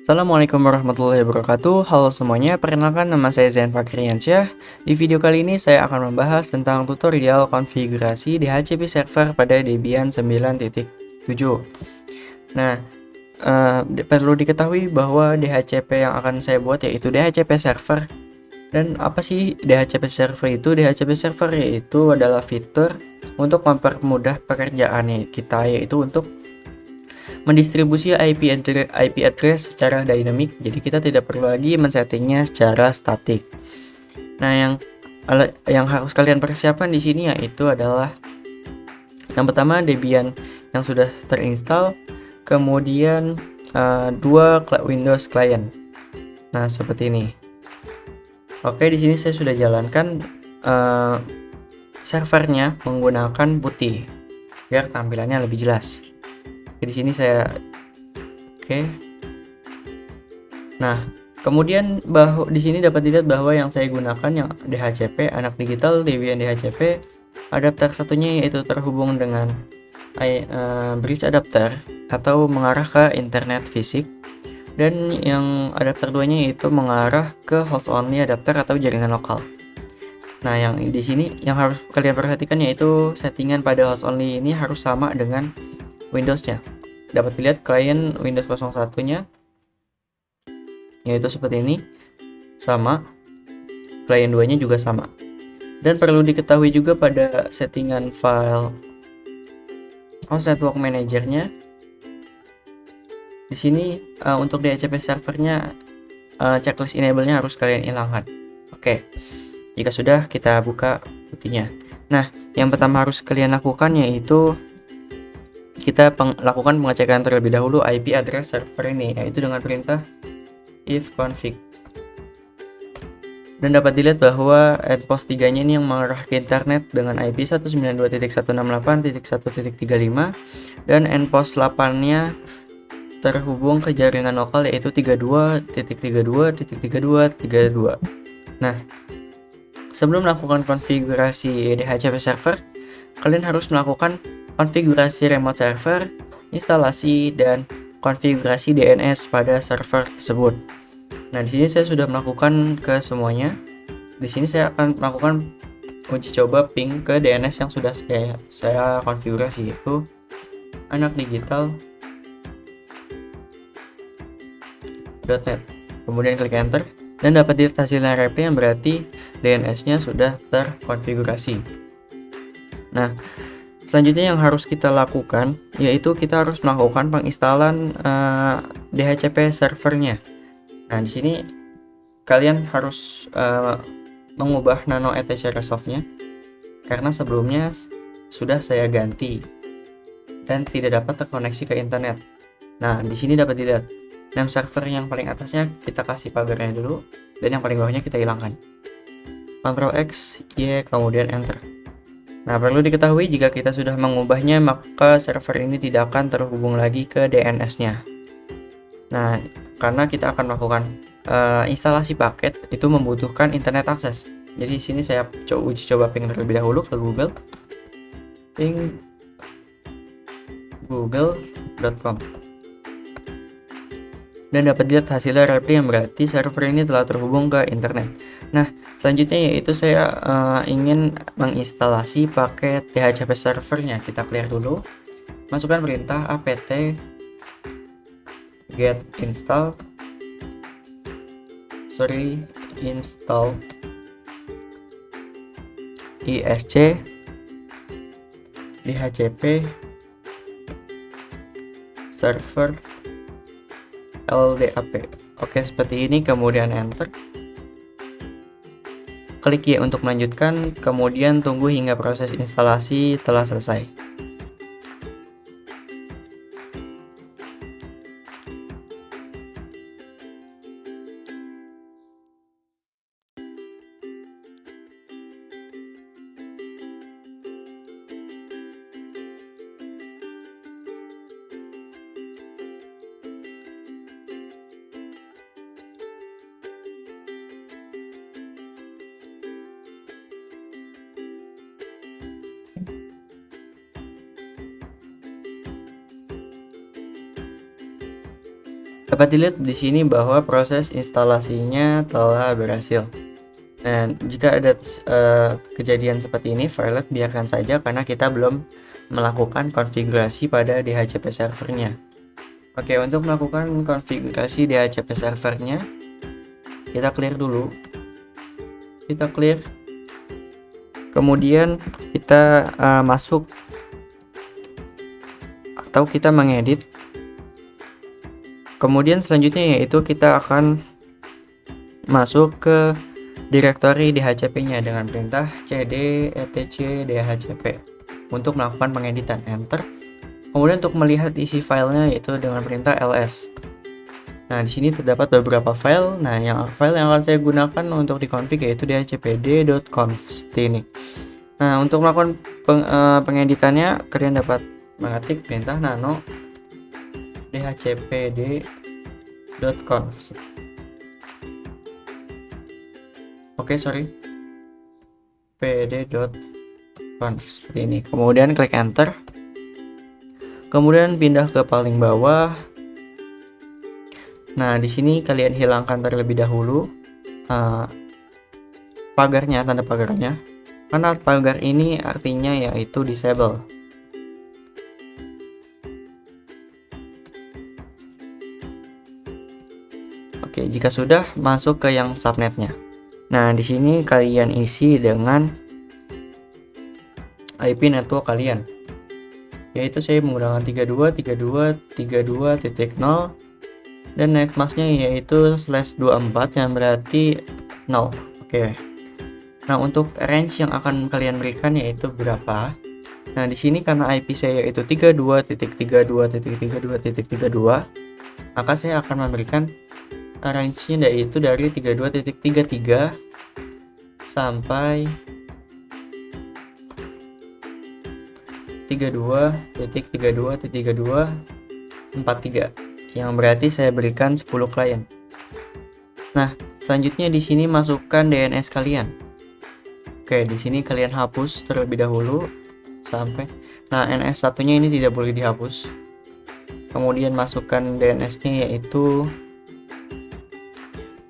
Assalamualaikum warahmatullahi wabarakatuh. Halo semuanya, perkenalkan nama saya Zain Fakriansyah. Di video kali ini saya akan membahas tentang tutorial konfigurasi DHCP server pada Debian 9.7. Nah, perlu diketahui bahwa DHCP yang akan saya buat yaitu DHCP server. Dan apa sih DHCP server itu? DHCP server yaitu adalah fitur untuk mempermudah pekerjaan kita, yaitu untuk mendistribusi IP address secara dynamic, jadi kita tidak perlu lagi men-settingnya secara statik. Nah, yang harus kalian persiapkan di sini yaitu adalah yang pertama Debian yang sudah terinstall, kemudian dua Windows client. Nah, seperti ini. Oke, di sini saya sudah jalankan servernya menggunakan putih biar tampilannya lebih jelas. Di sini saya Nah, kemudian di sini dapat dilihat bahwa yang saya gunakan yang DHCP anak digital Debian DHCP, adapter satunya yaitu terhubung dengan bridge adapter atau mengarah ke internet fisik, dan yang adapter duanya yaitu mengarah ke host only adapter atau jaringan lokal. Nah, yang di sini yang harus kalian perhatikan yaitu settingan pada host only ini harus sama dengan Windows-nya. Dapat dilihat klien Windows 01-nya yaitu seperti ini, sama, klien 2-nya juga sama. Dan perlu diketahui juga pada settingan file host network manager-nya, di sini untuk DHCP servernya checklist enable-nya harus kalian hilangkan. Oke, jika sudah, kita buka putihnya. Nah, yang pertama harus kalian lakukan yaitu kita lakukan pengecekan terlebih dahulu IP address server ini, yaitu dengan perintah ifconfig. Dan dapat dilihat bahwa endpost 3-nya ini yang mengarah ke internet dengan IP 192.168.1.35, dan endpost 8-nya terhubung ke jaringan lokal yaitu 32.32.32.32. Nah, sebelum melakukan konfigurasi DHCP server, kalian harus melakukan konfigurasi remote server, instalasi, dan konfigurasi DNS pada server tersebut. Nah, di sini saya sudah melakukan ke semuanya. Di sini saya akan melakukan uji coba ping ke DNS yang sudah saya konfigurasi, yaitu anak digital.net. Kemudian klik enter dan dapat dilihat hasilnya RP yang berarti DNS-nya sudah terkonfigurasi. Nah, selanjutnya yang harus kita lakukan yaitu kita harus melakukan penginstalan DHCP servernya. Nah, di sini kalian harus mengubah nano etc resolve-nya karena sebelumnya sudah saya ganti dan tidak dapat terkoneksi ke internet. Nah, di sini dapat dilihat name server yang paling atasnya kita kasih pagarnya dulu, dan yang paling bawahnya kita hilangkan. Ctrl X, Y, kemudian enter. Nah, perlu diketahui jika kita sudah mengubahnya maka server ini tidak akan terhubung lagi ke DNS-nya. Nah, karena kita akan melakukan instalasi paket itu membutuhkan internet akses. Jadi di sini saya uji coba ping terlebih dahulu ke Google. Ping google.com. Dan dapat dilihat hasilnya RP yang berarti server ini telah terhubung ke internet. Nah, selanjutnya yaitu saya ingin menginstalasi paket DHCP servernya. Kita clear dulu. Masukkan perintah apt get install isc DHCP server LDAP. Oke, seperti ini, kemudian enter. Klik Y untuk melanjutkan, kemudian tunggu hingga proses instalasi telah selesai. Dapat dilihat di sini bahwa proses instalasinya telah berhasil. Dan jika ada kejadian seperti ini, Violet biarkan saja karena kita belum melakukan konfigurasi pada DHCP servernya. Oke, untuk melakukan konfigurasi DHCP servernya, kita clear dulu. Kita clear. Kemudian kita masuk atau kita mengedit. Kemudian selanjutnya yaitu kita akan masuk ke direktori DHCP-nya dengan perintah cd etc dhcp untuk melakukan pengeditan, enter. Kemudian untuk melihat isi filenya yaitu dengan perintah ls. Nah, di sini terdapat beberapa file. Nah, file yang akan saya gunakan untuk dikonfig yaitu dhcpd.conf seperti ini. Nah, untuk melakukan pengeditannya, kalian dapat mengetik perintah nano dhcpd.conf. pd.conf seperti ini. Kemudian klik enter. Kemudian pindah ke paling bawah. Nah, di sini kalian hilangkan terlebih dahulu pagarnya, tanda pagarnya. Karena pagar ini artinya yaitu disable. Oke, jika sudah, masuk ke yang subnetnya. Nah, di sini kalian isi dengan IP network kalian. Yaitu saya menggunakan 32.32.32.0 dan netmasknya yaitu /24 yang berarti 0. Oke. Nah, untuk range yang akan kalian berikan yaitu berapa? Nah, di sini karena IP saya yaitu 32.32.32.32, maka saya akan memberikan range-nya yaitu dari 32.33 sampai 32.32.32.43 yang berarti saya berikan 10 klien. Nah, selanjutnya di sini masukkan DNS kalian. Oke, di sini kalian hapus terlebih dahulu sampai. Nah, NS satunya ini tidak boleh dihapus. Kemudian masukkan DNS-nya yaitu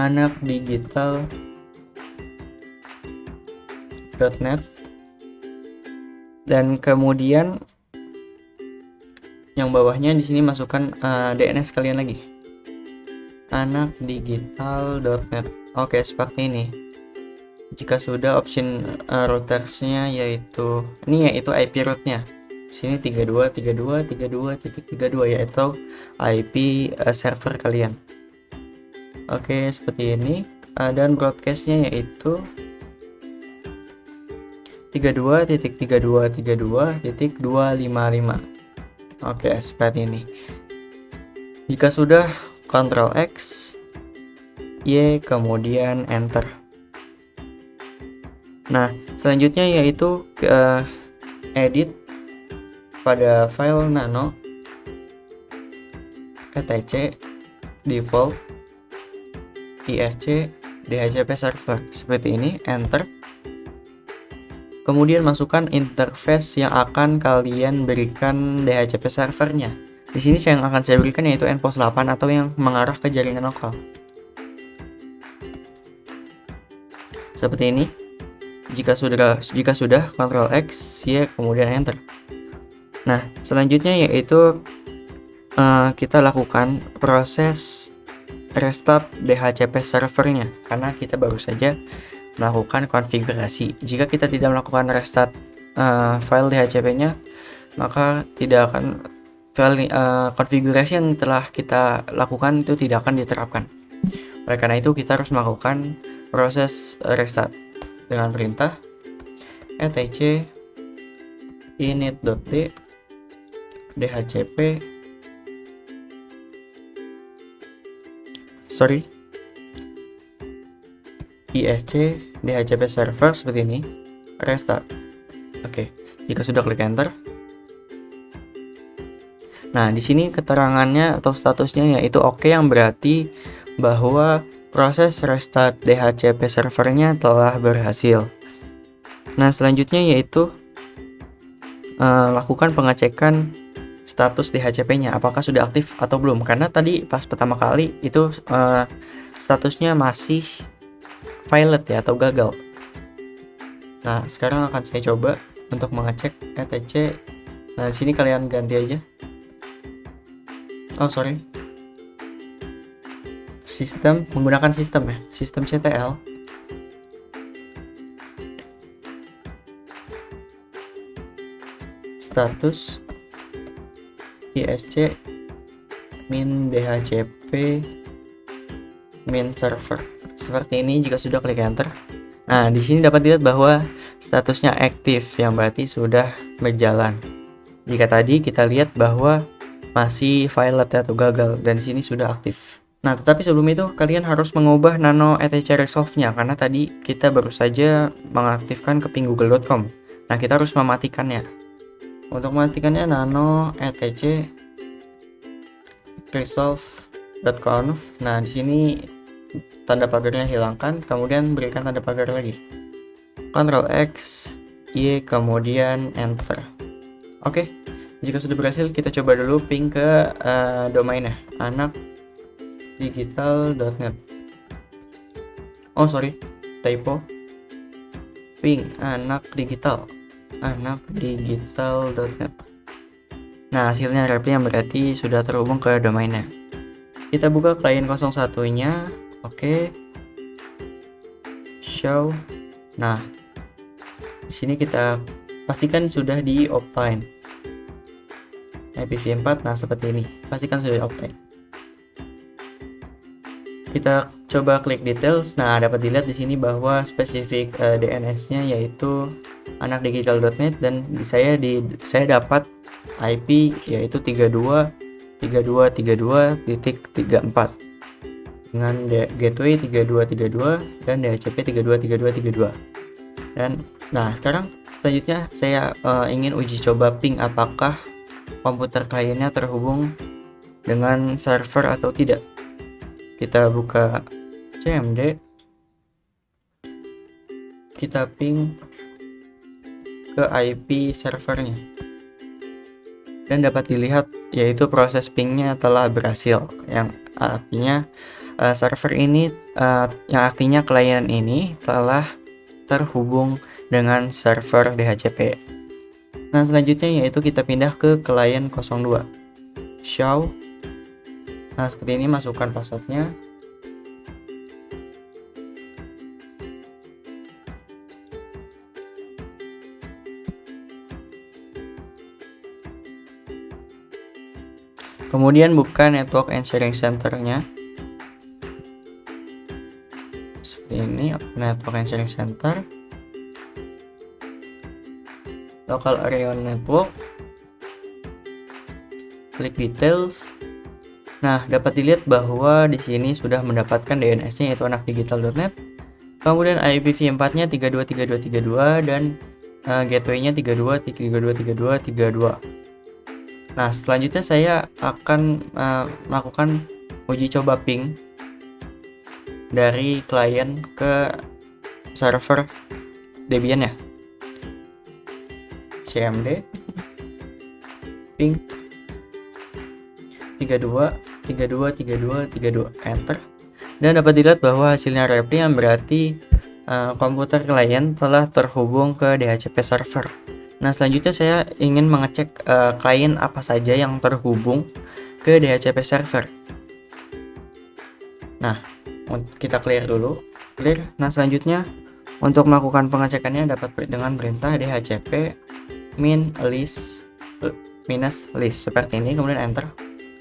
anakdigital.net dan kemudian yang bawahnya di sini masukkan DNS kalian lagi, anakdigital.net. Oke, seperti ini. Jika sudah, option routersnya yaitu ini yaitu IP rootnya. Sini 32.32.32.32 yaitu IP server kalian. Oke, seperti ini. Dan broadcastnya yaitu 32.32.32.255. Oke, seperti ini. Jika sudah, Ctrl X, Y, kemudian enter. Nah, selanjutnya yaitu edit pada file nano etc default isc dhcp server seperti ini, enter. Kemudian masukkan interface yang akan kalian berikan DHCP servernya. Di sini yang akan saya berikan yaitu nPost 8 atau yang mengarah ke jaringan lokal. Seperti ini. Jika sudah Ctrl X, Y, kemudian enter. Nah, selanjutnya yaitu kita lakukan proses restart DHCP servernya karena kita baru saja melakukan konfigurasi. Jika kita tidak melakukan restart file DHCP-nya, maka tidak akan file konfigurasi yang telah kita lakukan itu tidak akan diterapkan. Oleh karena itu, kita harus melakukan proses restart dengan perintah etc init.d dhcp isc dhcp server seperti ini, restart. Oke, jika sudah, klik enter. Nah, di sini keterangannya atau statusnya yaitu oke, yang berarti bahwa proses restart DHCP servernya telah berhasil. Nah, selanjutnya yaitu lakukan pengecekan status DHCP-nya apakah sudah aktif atau belum, karena tadi pas pertama kali itu statusnya masih violet ya, atau gagal. Nah, sekarang akan saya coba untuk mengecek etc. Nah, di sini kalian ganti aja. Oh, sorry. Sistem, menggunakan sistem ya, sistem CTL. Status ISC min DHCP min server. Seperti ini jika sudah klik enter. Nah, di sini dapat dilihat bahwa statusnya aktif, yang berarti sudah berjalan. Jika tadi kita lihat bahwa masih violet atau gagal, dan di sini sudah aktif. Nah, tetapi sebelum itu kalian harus mengubah nano etc resolve-nya, karena tadi kita baru saja mengaktifkan ke ping.google.com. Nah, kita harus mematikannya. Untuk mematikannya nano etc resolve.conf. Nah, di sini tanda pagarnya hilangkan, kemudian berikan tanda pagar lagi. Ctrl X, Y, kemudian enter. Oke, jika sudah berhasil, kita coba dulu ping ke domainnya anakdigital.net. Oh, sorry, typo. Ping anakdigital.net. Nah, hasilnya reply yang berarti sudah terhubung ke domainnya. Kita buka klien 01-nya. Oke. Show. Nah, di sini kita pastikan sudah di Optime. IPv4, nah seperti ini. Pastikan sudah di Optime. Kita coba klik details. Nah, dapat dilihat di sini bahwa spesifik DNS-nya yaitu anakdigital.net, dan saya dapat IP yaitu 32.32.32.34 dengan gateway 3232 dan DHCP 323232. Dan nah, sekarang selanjutnya saya ingin uji coba ping apakah komputer kliennya terhubung dengan server atau tidak. Kita buka CMD, kita ping ke IP servernya, dan dapat dilihat yaitu proses pingnya telah berhasil, yang artinya server ini yang artinya klien ini telah terhubung dengan server DHCP. Nah, selanjutnya yaitu kita pindah ke klien 02. Show. Nah, seperti ini, masukkan passwordnya. Kemudian buka network and sharing center-nya. Seperti ini, network and sharing center. Local area network. Klik details. Nah, dapat dilihat bahwa di sini sudah mendapatkan DNS-nya yaitu anakdigital.net. Kemudian IPv4-nya 323232 dan gateway-nya 32.32.32.32. Nah, selanjutnya saya akan melakukan uji coba ping dari klien ke server Debian ya. CMD ping 32.32.32.32, enter, dan dapat dilihat bahwa hasilnya reply yang berarti komputer klien telah terhubung ke DHCP server. Nah, selanjutnya saya ingin mengecek klien apa saja yang terhubung ke DHCP server. Nah, kita clear dulu, clear. Nah, selanjutnya untuk melakukan pengecekannya dapat dengan perintah DHCP -list seperti ini, kemudian enter.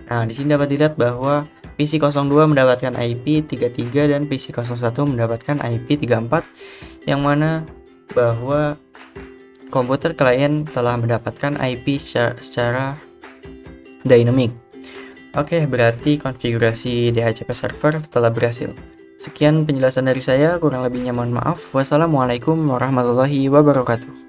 Nah, di sini dapat dilihat bahwa PC02 mendapatkan IP 33 dan PC01 mendapatkan IP 34, yang mana bahwa komputer klien telah mendapatkan IP secara dynamic. Oke, berarti konfigurasi DHCP server telah berhasil. Sekian penjelasan dari saya, kurang lebihnya mohon maaf. Wassalamualaikum warahmatullahi wabarakatuh.